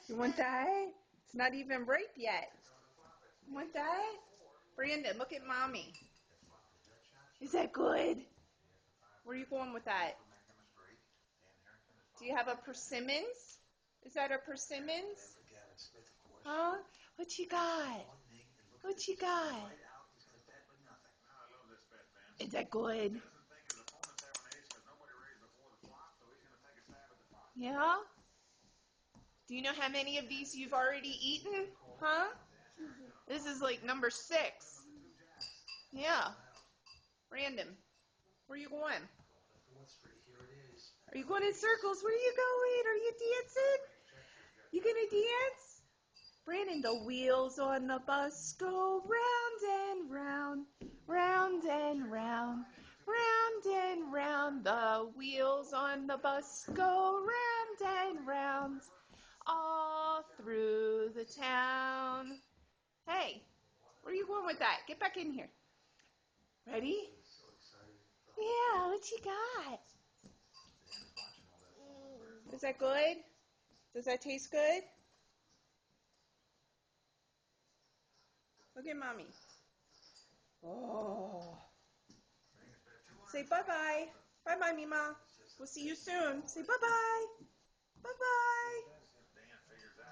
You want that? It's not even ripe yet. You want that? Brandon, look at mommy. Is that good? Where are you going with that? Do you have a persimmons? Is that a persimmons? Huh? What you got? What you got? Is that good? Yeah? Do you know how many of these you've already eaten? Huh? This is like number 6. Yeah. Random. Where are you going? Are you going in circles? Where are you going? Are you dancing? You gonna dance? Brandon, the wheels on the bus go round and round, round and round, round and round. The wheels on the bus go round and round, all through the town. Hey, where are you going with that? Get back in here. Ready? Yeah, what you got? Is that good? Does that taste good? Look at mommy. Oh. Say bye-bye. Bye-bye, Mima. We'll see you soon. Say bye-bye. Bye-bye.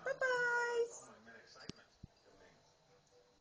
Bye-bye.